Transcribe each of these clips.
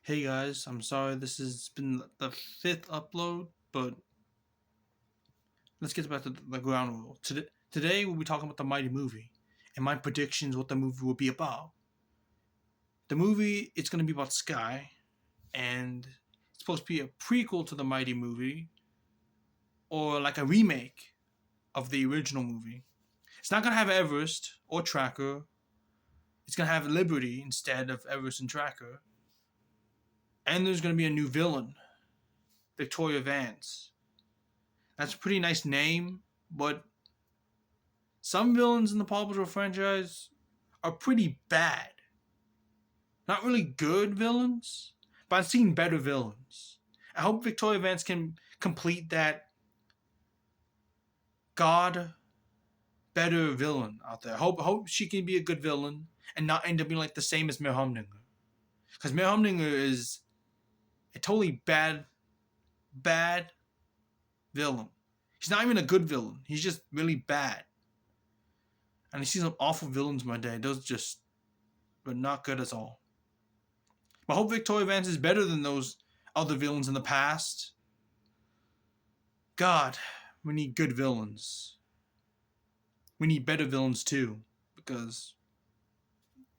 Hey guys, I'm sorry this has been the fifth upload, but let's get back to the ground rule. Today we'll be talking about the Mighty movie and my predictions what the movie will be about. The movie it's going to be about Sky, and it's supposed to be a prequel to the Mighty movie or like a remake of the original movie. It's not going to have Everest or Tracker. It's going to have Liberty instead of Everest and Tracker. And there's going to be a new villain, Victoria Vance. That's a pretty nice name, but some villains in the Paw Patrol franchise are pretty bad. Not really good villains, but I've seen better villains. I hope Victoria Vance can complete that god better villain out there. I hope she can be a good villain and not end up being like the same as Mayor Humdinger. Because Mayor Humdinger is a totally bad villain. He's not even a good villain. He's just really bad. And I see some awful villains in my day. Those just were not good at all. But I hope Victoria Vance is better than those other villains in the past. God, we need good villains. We need better villains too, because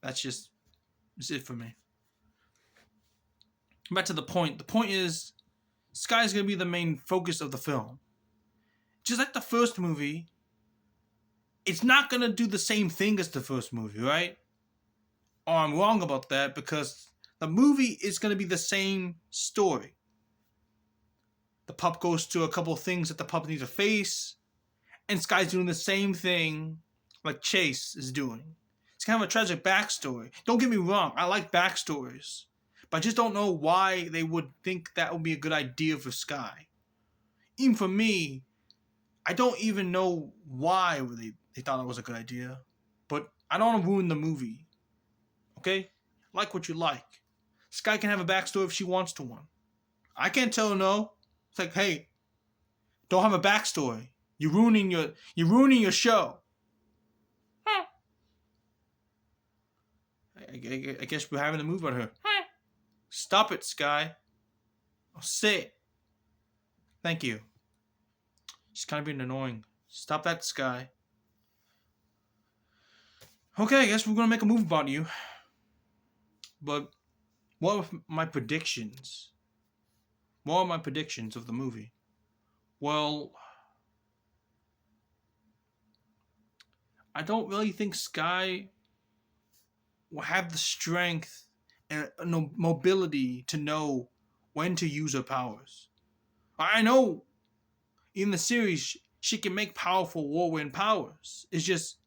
that's it for me. Back to the point. The point is, Sky's gonna be the main focus of the film. Just like the first movie, it's not gonna do the same thing as the first movie, right? Or I'm wrong about that because the movie is gonna be the same story. The pup goes to a couple of things that the pup needs to face, and Sky's doing the same thing like Chase is doing. It's kind of a tragic backstory. Don't get me wrong, I like backstories, but I just don't know why they would think that would be a good idea for Sky. Even for me, I don't even know why they thought it was a good idea, but I don't want to ruin the movie. Okay? Like what you like. Sky can have a backstory if she wants to one. I can't tell her no. It's like, hey, don't have a backstory. You're ruining your show. I guess we're having a move on her. Stop it, Sky. Oh, say it. Thank you. She's kind of being annoying. Stop that, Sky. Okay, I guess we're gonna make a move about you. But what are my predictions? What are my predictions of the movie? Well, I don't really think Sky will have the strength and mobility to know when to use her powers. I know in the series she can make powerful whirlwind powers. It's just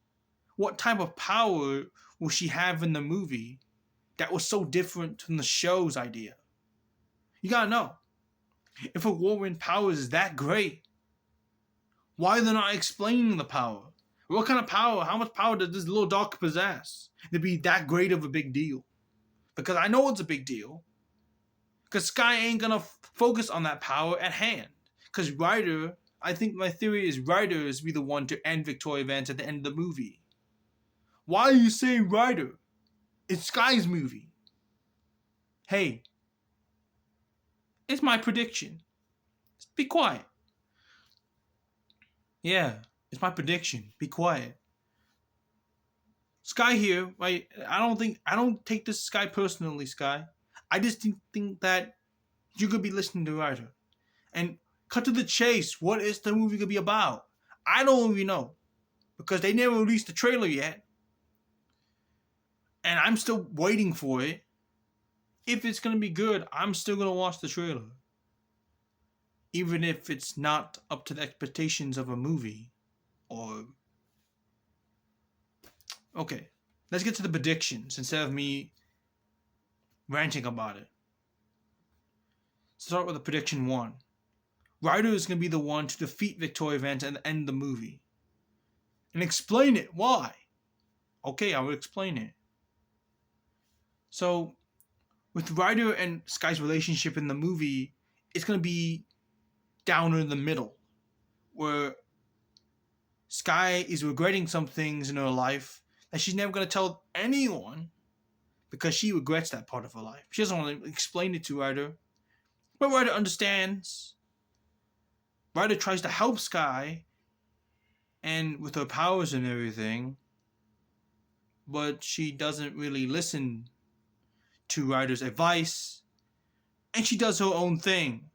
what type of power will she have in the movie that was so different from the show's idea? You gotta know. If a whirlwind power is that great, why are they not explaining the power? What kind of power? How much power does this little dog possess to be that great of a big deal? Because I know it's a big deal. Because Sky ain't gonna focus on that power at hand. Because Ryder, I think my theory is Ryder is be the one to end Victoria Vance at the end of the movie. Why are you saying Ryder? It's Sky's movie. Hey, it's my prediction. Just be quiet. Yeah, it's my prediction. Be quiet. Sky here, right? I don't take this Sky personally, Sky. I just think that you could be listening to Ryder. And cut to the chase. What is the movie gonna be about? I don't even know. Because they never released the trailer yet. And I'm still waiting for it. If it's gonna be good, I'm still gonna watch the trailer. Even if it's not up to the expectations of a movie. Or okay. Let's get to the predictions instead of me ranting about it. Start with the prediction 1. Ryder is going to be the one to defeat Victoria Vance and end the movie. And explain it. Why? Okay, I will explain it. So, with Ryder and Sky's relationship in the movie, it's going to be down in the middle. Where Sky is regretting some things in her life that she's never going to tell anyone. because she regrets that part of her life. She doesn't want to explain it to Ryder. But Ryder understands. Ryder tries to help Sky and with her powers and everything, but she doesn't really listen to Ryder's advice, and she does her own thing.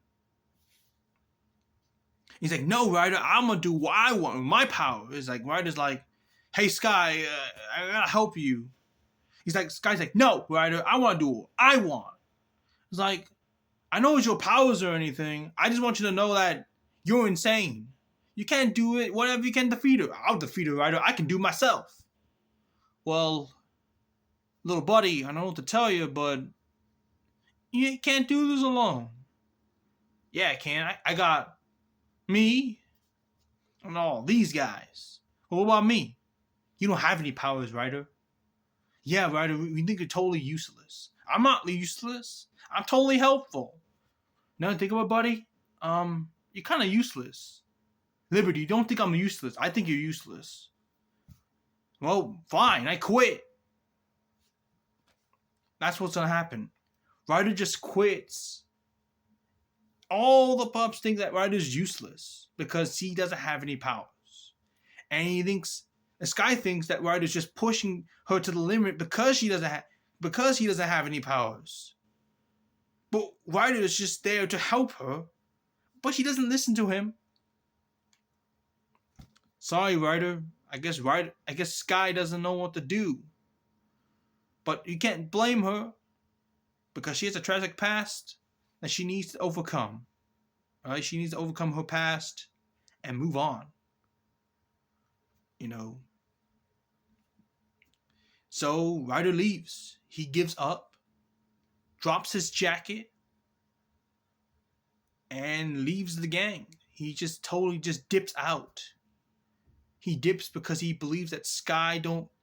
He's like, no, Ryder, I'm gonna do what I want with my power. It's like, Ryder's like, hey, Sky, I gotta help you. He's like, Sky's like, no, Ryder, I wanna do what I want. It's like, I know it's your powers or anything. I just want you to know that you're insane. You can't do it. Whatever you can defeat her. I'll defeat her, Ryder. I can do it myself. Well, little buddy, I don't know what to tell you, but you can't do this alone. Yeah, I can. I got me and all these guys. Well, what about me? You don't have any powers, Ryder. Yeah, Ryder, we think you're totally useless. I'm not useless. I'm totally helpful. Now think about it, buddy. You're kind of useless. Liberty, you don't think I'm useless. I think you're useless. Well, fine. I quit. That's what's gonna happen. Ryder just quits. All the pups think that Ryder's useless because he doesn't have any powers. And Sky thinks that Ryder's just pushing her to the limit because he doesn't have any powers. But Ryder is just there to help her, but she doesn't listen to him. Sorry, Ryder. I guess Sky doesn't know what to do. But you can't blame her because she has a tragic past that she needs to overcome. Alright, she needs to overcome her past and move on. So Ryder leaves. He gives up, drops his jacket, and leaves the gang. He just totally dips out. He dips because he believes that Sky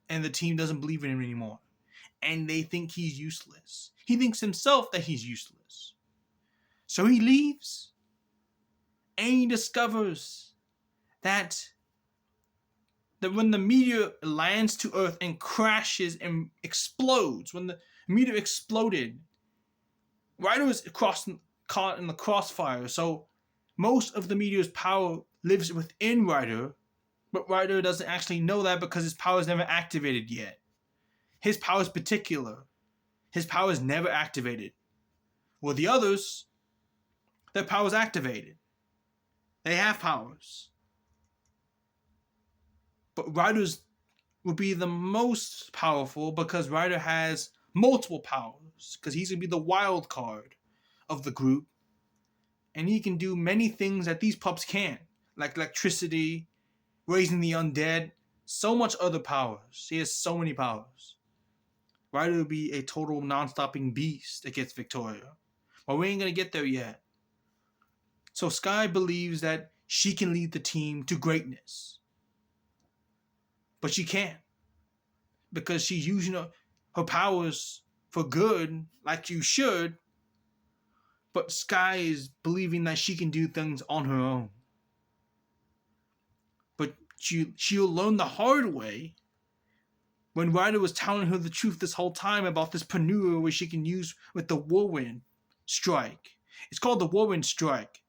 and the team doesn't believe in him anymore. And they think he's useless. He thinks himself that he's useless. So he leaves. And he discovers that when the meteor lands to Earth and crashes and explodes, when the meteor exploded, Ryder was caught in the crossfire. So most of the meteor's power lives within Ryder, but Ryder doesn't actually know that because his power is never activated yet. His power is particular. His power is never activated. Well, the others, their power is activated. They have powers. But Ryder's will be the most powerful because Ryder has multiple powers. Because he's going to be the wild card of the group. And he can do many things that these pups can't. Like electricity, raising the undead, so much other powers. He has so many powers. Ryder will be a total non-stopping beast against Victoria. But we ain't going to get there yet. So Sky believes that she can lead the team to greatness. But she can't. Because she's using her powers for good, like you should. But Sky is believing that she can do things on her own. But she'll learn the hard way when Ryder was telling her the truth this whole time about this panura which she can use with the whirlwind strike. It's called the whirlwind strike.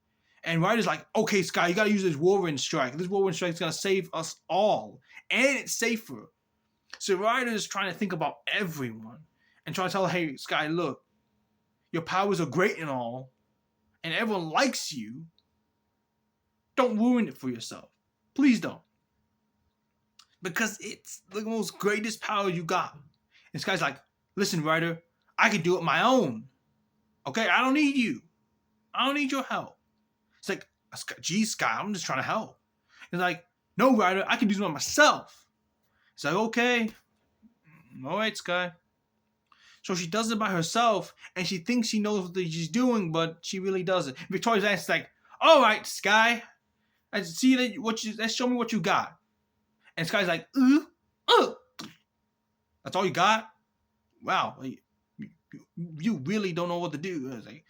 And Ryder's like, okay, Sky, you gotta use this whirlwind strike. This whirlwind strike is gonna save us all. And it's safer. So Ryder's trying to think about everyone. And trying to tell her, hey, Sky, look. Your powers are great and all. And everyone likes you. Don't ruin it for yourself. Please don't. Because it's the most greatest power you got. And Sky's like, listen, Ryder, I can do it my own. Okay, I don't need you. I don't need your help. It's like, geez, Sky, I'm just trying to help. It's like, no, Ryder, I can do it myself. It's like, okay. All right, Sky. So she does it by herself, and she thinks she knows what she's doing, but she really doesn't. Victoria's ass like, all right, Sky. Let's show me what you got. And Sky's like, that's all you got? Wow, you really don't know what to do. I was like,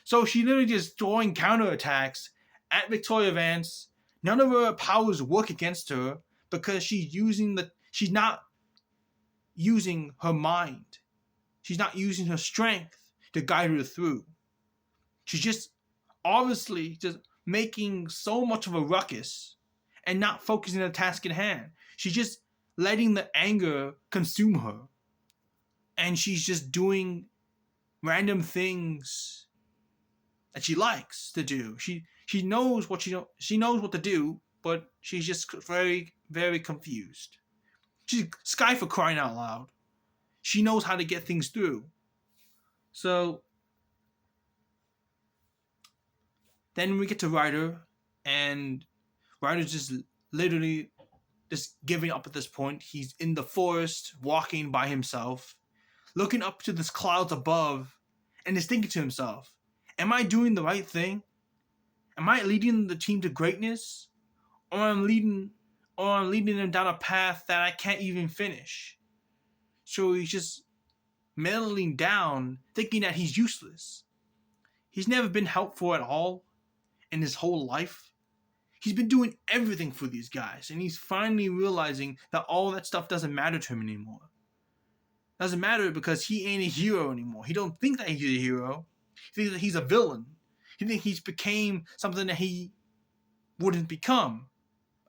So she literally just throwing counterattacks at Victoria Vance. None of her powers work against her because she's not using her mind. She's not using her strength to guide her through. She's just obviously just making so much of a ruckus and not focusing on the task at hand. She's just letting the anger consume her. And she's just doing random things that she likes to do. She knows what she knows what to do, but she's just very, very confused. She's Skye, for crying out loud. She knows how to get things through. So then we get to Ryder, and Ryder's just literally just giving up at this point. He's in the forest, walking by himself, looking up to the clouds above, and is thinking to himself, am I doing the right thing? Am I leading the team to greatness? Or I'm leading them down a path that I can't even finish? So he's just mellowing down, thinking that he's useless. He's never been helpful at all in his whole life. He's been doing everything for these guys, and he's finally realizing that all that stuff doesn't matter to him anymore. Doesn't matter because he ain't a hero anymore. He don't think that he's a hero. He thinks that he's a villain. He thinks he's became something that he wouldn't become.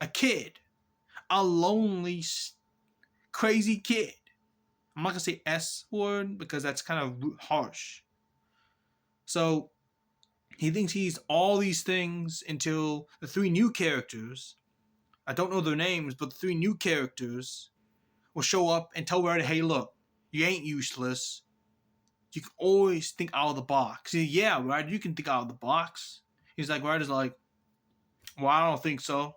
A kid. A lonely, crazy kid. I'm not going to say S word because that's kind of harsh. So he thinks he's all these things until the three new characters, I don't know their names, but the three new characters will show up and tell Ryder, hey, look, you ain't useless. You can always think out of the box. Yeah, Ryder, you can think out of the box. He's like, Ryder's like, well, I don't think so.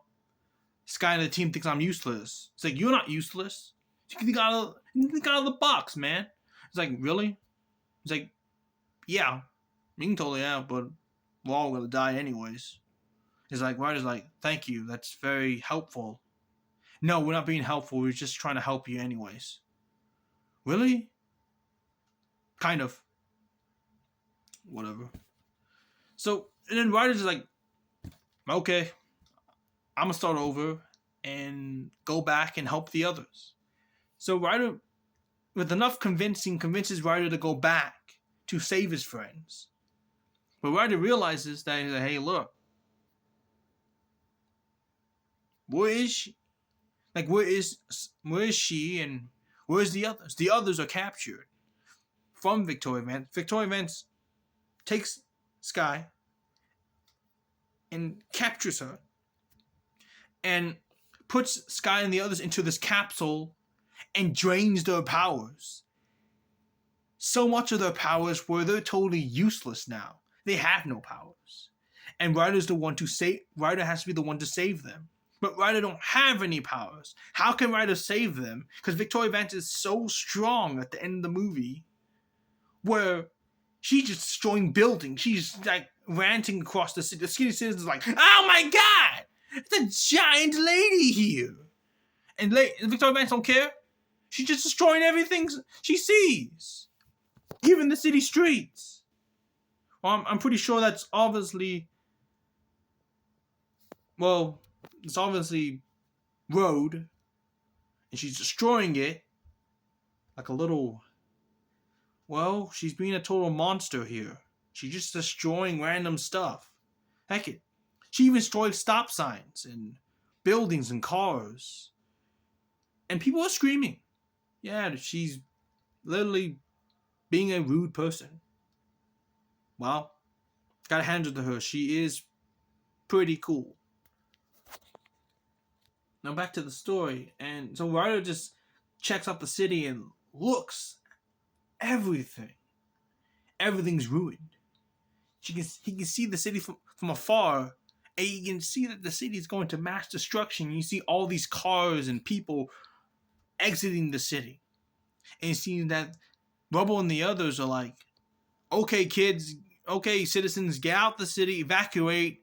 This guy in the team thinks I'm useless. It's like, you're not useless. You can think out of the box, man. It's like, really? It's like, yeah, you can totally out, but we're all gonna die anyways. He's like, Ryder's like, thank you, that's very helpful. No, we're not being helpful, we're just trying to help you anyways. Really? Kind of. Whatever. So, and then Ryder's like, okay, I'm gonna start over and go back and help the others. So Ryder, with enough convincing, convinces Ryder to go back to save his friends. But Ryder realizes that he's like, hey, look, where is she? Like, where is she and where's the others? The others are captured from Victoria Vance. Victoria Vance takes Skye and captures her and puts Skye and the others into this capsule and drains their powers. So much of their powers where they're totally useless now. They have no powers. And Ryder has to be the one to save them. But Ryder don't have any powers. How can Ryder save them? Because Victoria Vance is so strong at the end of the movie where she's just destroying buildings. She's like ranting across the city. The skinny citizens are like, oh my god! It's a giant lady here. And Victoria Vance don't care. She's just destroying everything she sees. Even the city streets. Well, I'm pretty sure that's obviously... Well, it's obviously road. And she's destroying it. Like a little... Well, she's being a total monster here. She's just destroying random stuff. Heck, she even destroyed stop signs and buildings and cars. And people are screaming. Yeah, she's literally being a rude person. Well, gotta hand it to her. She is pretty cool. Now back to the story. And so Ryder just checks out the city and looks. Everything. Everything's ruined. He can see the city from afar. And you can see that the city is going to mass destruction. You see all these cars and people exiting the city. And you see that Rubble and the others are like, okay, kids, okay, citizens, get out the city, evacuate.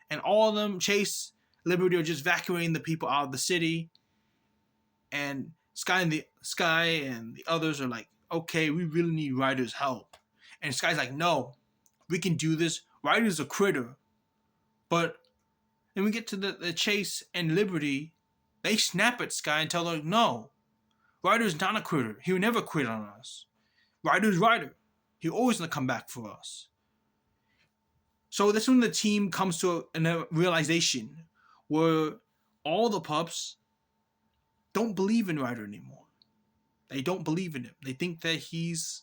And all of them, Chase, Liberty, are just evacuating the people out of the city. And Skye and the others are like, okay, we really need Ryder's help. And Skye's like, no, we can do this. Ryder's a critter. But then we get to the Chase and Liberty. They snap at Skye and tell her, no, Ryder's not a quitter. He'll never quit on us. Ryder's Ryder. He'll always gonna come back for us. So that's when the team comes to a realization where all the pups don't believe in Ryder anymore. They don't believe in him. They think that he's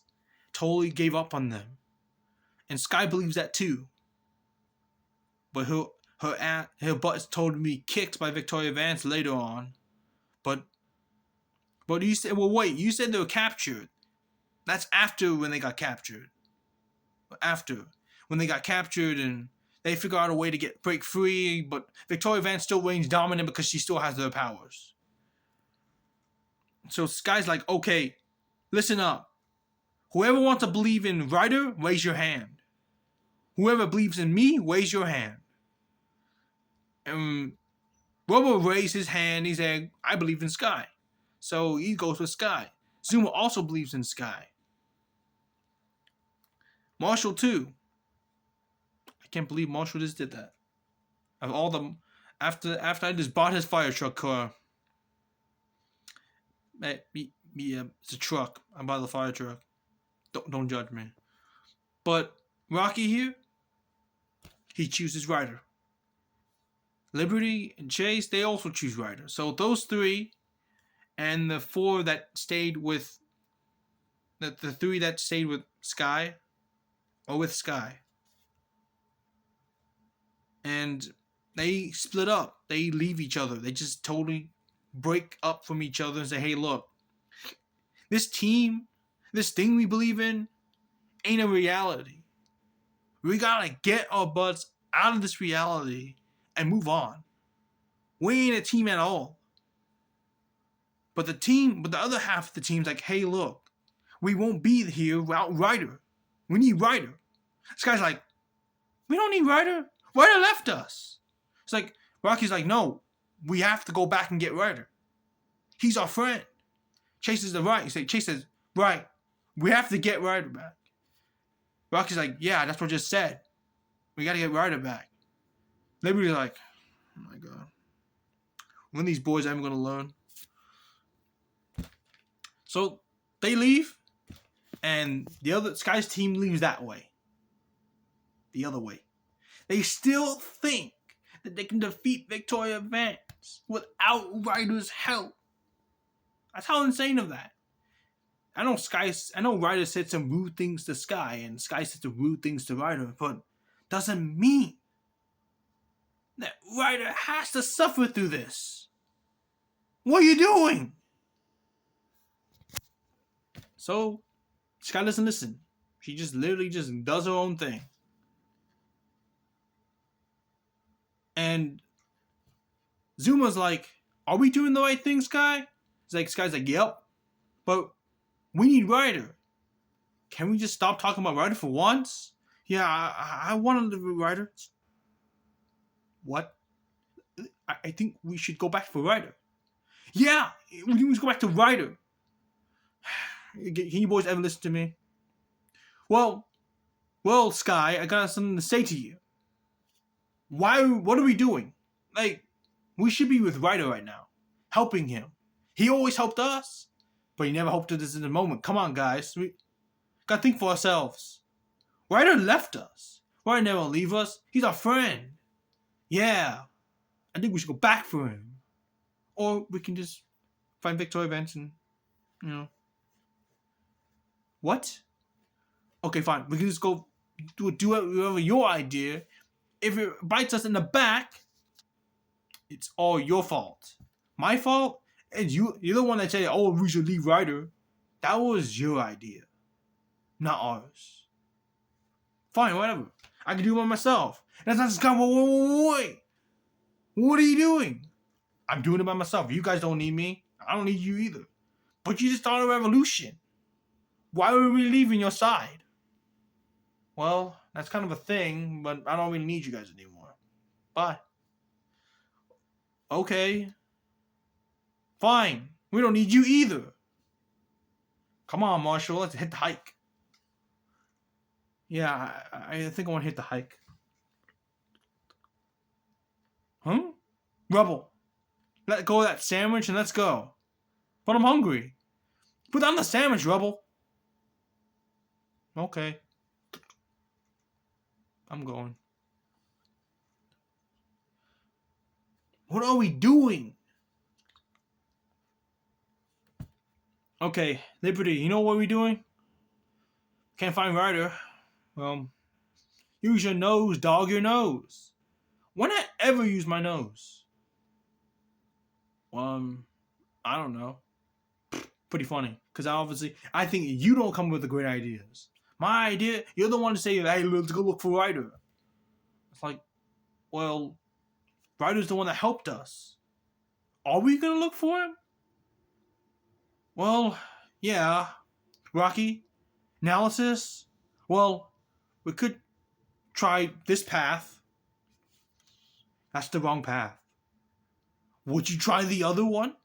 totally gave up on them. And Sky believes that too. But her butt is told to be kicked by Victoria Vance later on. But you said, well, wait, you said they were captured. That's after when they got captured. After when they got captured and they figure out a way to break free, but Victoria Vance still reigns dominant because she still has their powers. So Sky's like, okay, listen up. Whoever wants to believe in Ryder, raise your hand. Whoever believes in me, raise your hand. And Robo raised his hand. He said, I believe in Sky. So he goes with Sky. Zuma also believes in Sky. Marshall too. I can't believe Marshall just did that. Of all the after I just bought his fire truck car. It's a truck. I bought the fire truck. Don't judge me. But Rocky here, he chooses Ryder. Liberty and Chase, they also choose Ryder. So those three, and the four that stayed with the three that stayed with Sky, or with Sky. And they split up. They leave each other. They just totally break up from each other and say, hey, look, this team, this thing we believe in, ain't a reality. We gotta get our butts out of this reality and move on. We ain't a team at all. But the other half of the team's like, hey, look, we won't be here without Ryder. We need Ryder. This guy's like, we don't need Ryder. Ryder left us. It's like, Rocky's like, no, we have to go back and get Ryder. He's our friend. Chase is the right. Chase says, right, we have to get Ryder back. Rocky's like, yeah, that's what I just said. We got to get Ryder back. Liberty's like, oh my God. When are these boys ever going to learn? So they leave, and the other Sky's team leaves that way. The other way. They still think that they can defeat Victoria Vance without Ryder's help. That's how insane of that. I know Ryder said some rude things to Sky, and Sky said some rude things to Ryder, but doesn't mean that Ryder has to suffer through this. What are you doing? So, Sky doesn't listen. She just literally just does her own thing. And Zuma's like, are we doing the right thing, Sky? Sky's like, yep. But we need Ryder. Can we just stop talking about Ryder for once? Yeah, I wanted to be Ryder. What? I think we should go back for Ryder. Yeah, we need to go back to Ryder. Can you boys ever listen to me? Well, Sky, I got something to say to you. What are we doing? Like, we should be with Ryder right now, helping him. He always helped us, but he never helped us in the moment. Come on, guys. We gotta think for ourselves. Ryder left us. Ryder never leave us. He's our friend. Yeah, I think we should go back for him. Or we can just find Victoria Vance and, What? Okay, fine. We can just go do whatever your idea. If it bites us in the back, it's all your fault. My fault? And you're the one that said, oh, we should leave Ryder. That was your idea, not ours. Fine, whatever. I can do it by myself. And that's not wait. What are you doing? I'm doing it by myself. You guys don't need me. I don't need you either. But you just started a revolution. Why were we leaving your side? Well, that's kind of a thing, but I don't really need you guys anymore. Bye. Okay. Fine. We don't need you either. Come on, Marshall. Let's hit the hike. Yeah, I think I want to hit the hike. Rebel. Let go of that sandwich and let's go. But I'm hungry. Put down the sandwich, Rebel. Okay. I'm going. What are we doing? Okay, Liberty, you know what we're doing? Can't find Ryder. Well, use your nose, dog, your nose. When I ever use my nose? I don't know. Pretty funny. Because I think you don't come with the great ideas. My idea, you're the one to say, hey, let's go look for Ryder. It's like, well, Ryder's the one that helped us. Are we going to look for him? Well, yeah. Rocky? Analysis? Well, we could try this path. That's the wrong path. Would you try the other one?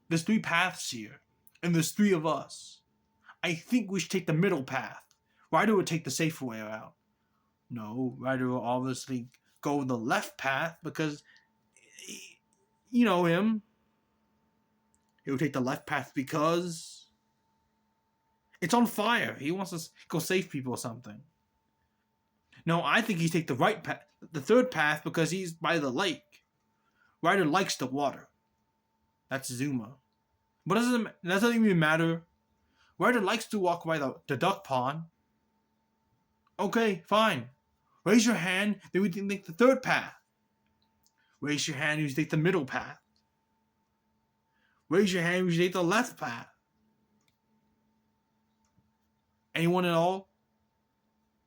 There's 3 paths here, and there's 3 of us. I think we should take the middle path. Ryder would take the safer way out. No, Ryder will obviously go the left path because, you know him. He would take the left path because it's on fire. He wants to go save people or something. No, I think he'd take the right path, the third path, because he's by the lake. Ryder likes the water. That's Zuma. But that doesn't even matter. Ryder likes to walk by the duck pond. Okay, fine. Raise your hand, then we can take the third path. Raise your hand, you take the middle path. Raise your hand, you take the left path. Anyone at all?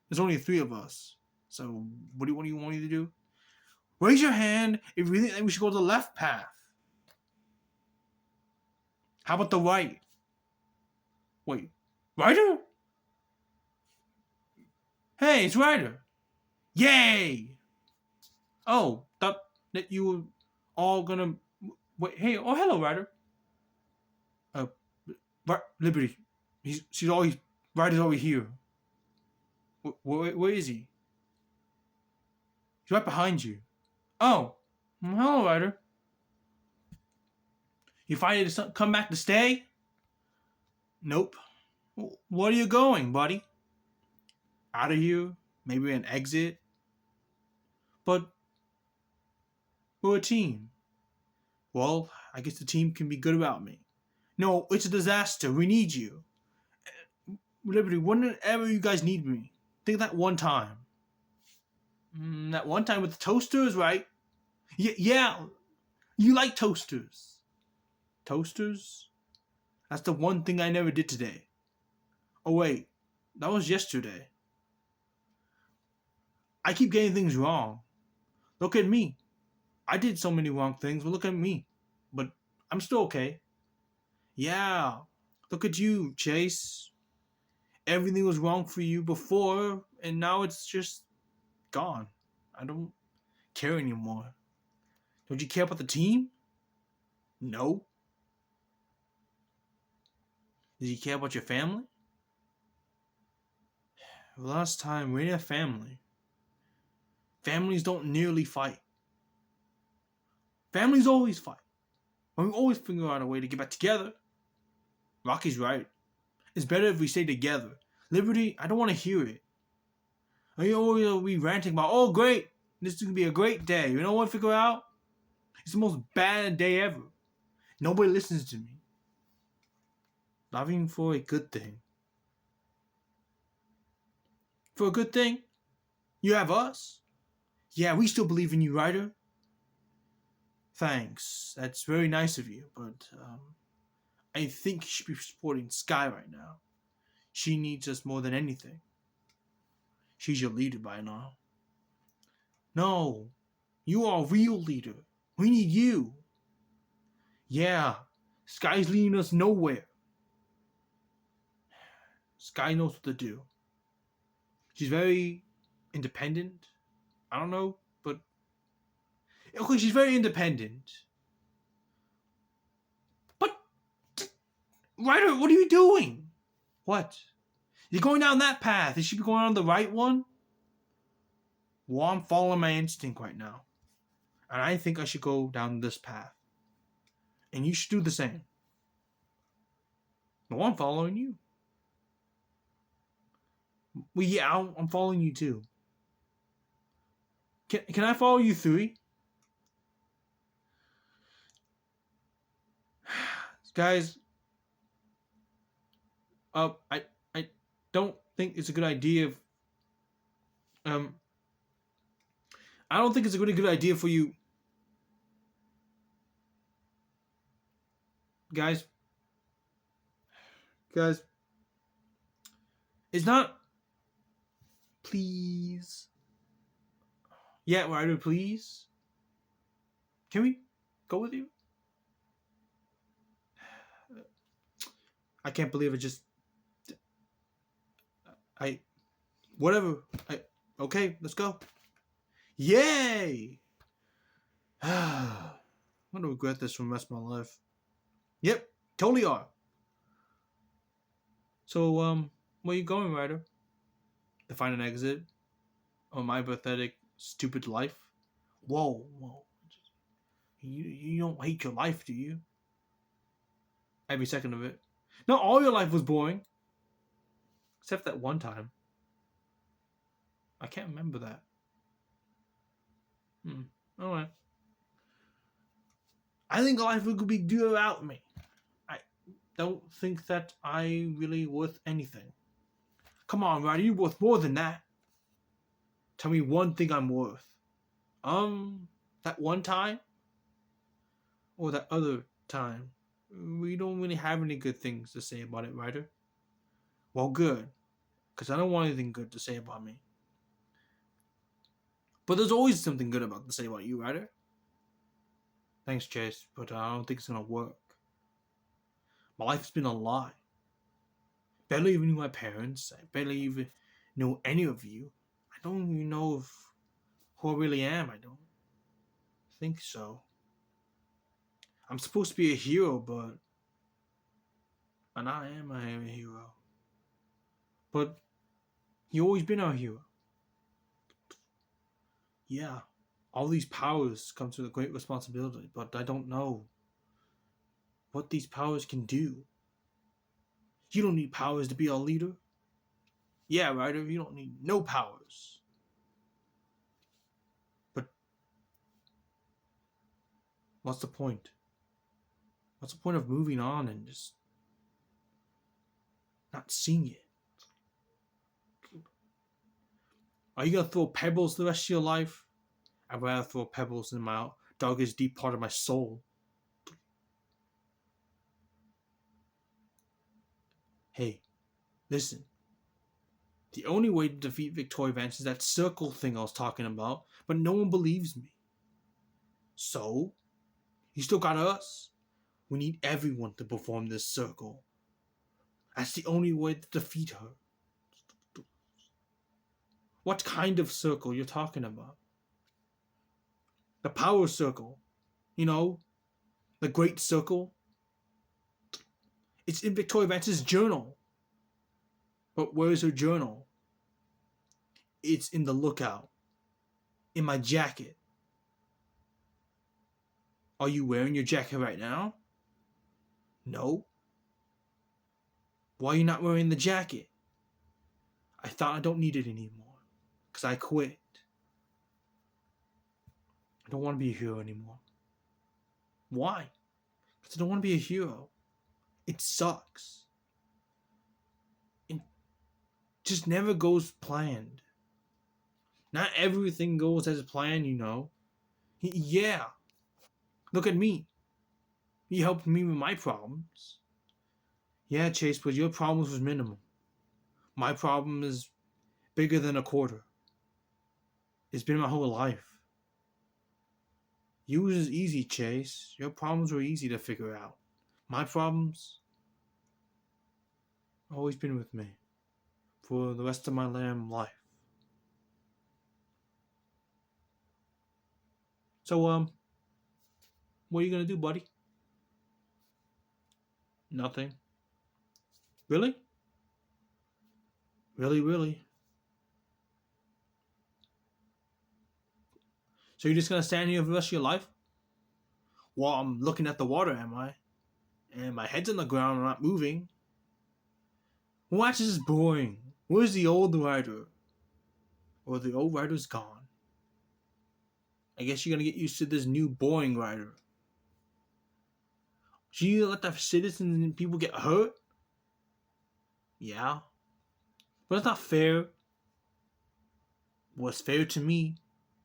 There's only 3 of us. So what do you want me to do? Raise your hand if you think we should go to the left path. How about the right? Wait, Ryder? Hey, it's Ryder. Yay! Oh, thought that you were all gonna wait. Hey, oh hello, Ryder. Liberty. Ryder's always here. Where is he? He's right behind you. Oh, hello, Ryder. You finally come back to stay? Nope. Where are you going, buddy? Out of here? Maybe an exit? But we're a team. Well, I guess the team can be good about me. No, it's a disaster. We need you. Liberty, whenever you guys need me, think that one time. That one time with the toasters, right? Yeah. You like toasters. Toasters? That's the one thing I never did today. Oh, wait. That was yesterday. I keep getting things wrong. Look at me. I did so many wrong things, but look at me. But I'm still okay. Yeah. Look at you, Chase. Everything was wrong for you before, and now it's just gone. I don't care anymore. Don't you care about the team? No. Did you care about your family? Last time, we had a family. Families don't nearly fight. Families always fight. And we always figure out a way to get back together. Rocky's right. It's better if we stay together. Liberty, I don't want to hear it. You always be ranting about, oh great, this is going to be a great day. You know what I figure out? It's the most bad day ever. Nobody listens to me. Loving for a good thing. For a good thing? You have us? Yeah, we still believe in you, Ryder. Thanks. That's very nice of you, but I think you should be supporting Sky right now. She needs us more than anything. She's your leader by now. No, you are a real leader. We need you. Yeah, Sky's leading us nowhere. Sky knows what to do. She's very independent. I don't know, but okay, she's very independent. But Ryder, what are you doing? What? You're going down that path. You should be going on the right one. Well, I'm following my instinct right now. And I think I should go down this path. And you should do the same. No, I'm following you. Well, yeah, I'm following you too. Can I follow you 3? Guys, I don't think it's a good idea. Um, I don't think it's a really good idea for you guys. Guys, it's not. Please. Yeah, Ryder, please. Can we go with you? I can't believe it. Just I whatever. I okay. Let's go. Yay! I'm gonna regret this for the rest of my life. Yep, totally are. So where you going, Ryder? To find an exit on my pathetic, stupid life? Whoa. You don't hate your life, do you? Every second of it. Not all your life was boring. Except that one time. I can't remember that. Alright. I think life would be good without me. I don't think that I'm really worth anything. Come on, Ryder, you're worth more than that. Tell me one thing I'm worth. That one time? Or that other time? We don't really have any good things to say about it, Ryder. Well, good. Because I don't want anything good to say about me. But there's always something good to say about you, Ryder. Thanks, Chase, but I don't think it's gonna work. My life's been a lie. Barely even knew my parents. I barely even know any of you. I don't even know who I really am. I don't think so. I'm supposed to be a hero, but... And I am a hero. But you've always been our hero. Yeah, all these powers come with a great responsibility, but I don't know what these powers can do. You don't need powers to be a leader. Yeah, Ryder, you don't need no powers. But what's the point? What's the point of moving on and just not seeing it? Are you gonna throw pebbles the rest of your life? I'd rather throw pebbles in my darkest deep part of my soul. Hey, listen. The only way to defeat Victoria Vance is that circle thing I was talking about, but no one believes me. So, you still got us. We need everyone to perform this circle. That's the only way to defeat her. What kind of circle you're talking about? The power circle. You know, the great circle. It's in Victoria Vance's journal. But where's her journal? It's in the lookout. In my jacket. Are you wearing your jacket right now? No. Why are you not wearing the jacket? I thought I don't need it anymore. Because I quit. I don't want to be a hero anymore. Why? Because I don't want to be a hero. It sucks. It just never goes planned. Not everything goes as planned, you know. Yeah. Look at me. You helped me with my problems. Yeah, Chase, but your problems was minimal. My problem is bigger than a quarter. It's been my whole life. Yours is easy, Chase. Your problems were easy to figure out. My problems always been with me for the rest of my damn life. So, what are you gonna do, buddy? Nothing. Really? Really? So you're just gonna stand here for the rest of your life? Well, I'm looking at the water, am I? And my head's on the ground, I'm not moving. Watch this is boring. Where's the old writer? Or the old writer's gone. I guess you're gonna get used to this new boring writer. Should you let the citizens and people get hurt? Yeah. But it's not fair. What's fair to me?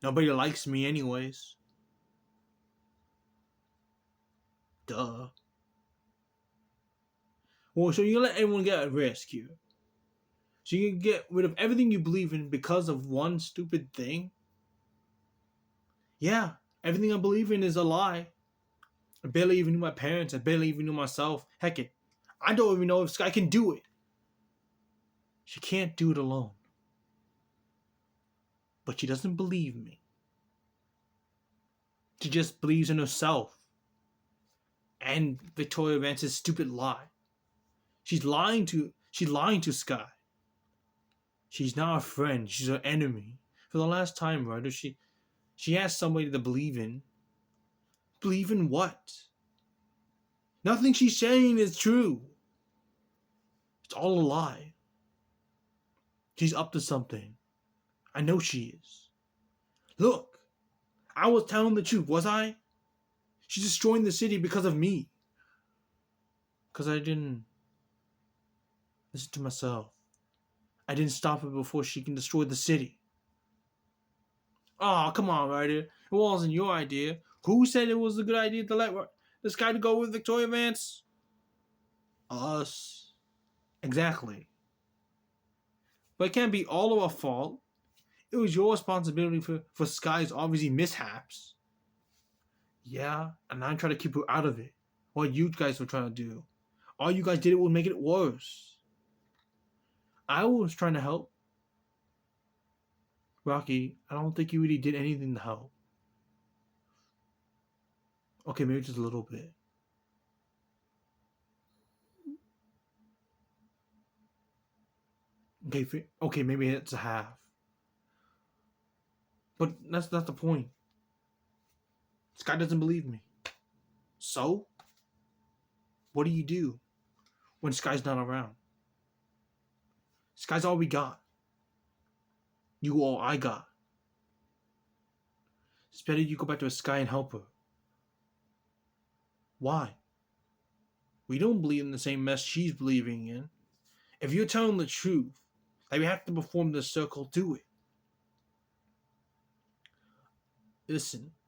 Nobody likes me anyways. Duh. Well, so you let everyone get at risk here. So you can get rid of everything you believe in because of one stupid thing? Yeah, everything I believe in is a lie. I barely even knew my parents. I barely even knew myself. Heck it, I don't even know if Sky can do it. She can't do it alone. But she doesn't believe me. She just believes in herself. And Victoria Vance's stupid lie. She's lying to Sky. She's not a friend, she's her enemy. For the last time, Ryder, she has somebody to believe in. Believe in what? Nothing she's saying is true. It's all a lie. She's up to something. I know she is. Look, I was telling the truth, was I? She's destroying the city because of me. Because I didn't listen to myself. I didn't stop her before she can destroy the city. Oh, come on, Ryder. It wasn't your idea. Who said it was a good idea to let this guy to go with Victoria Vance? Us. Exactly. But it can't be all of our fault. It was your responsibility for Sky's obviously mishaps. Yeah, and I'm trying to keep her out of it. What you guys were trying to do. All you guys did it would make it worse. I was trying to help. Rocky, I don't think you really did anything to help. Okay, maybe just a little bit. Okay, maybe it's a half. But that's not the point. Sky doesn't believe me. So, what do when Sky's not around? Sky's all we got. You all I got. It's better you go back to Sky and help her. Why? We don't believe in the same mess she's believing in. If you're telling the truth, that we have to perform the circle, do it. Listen,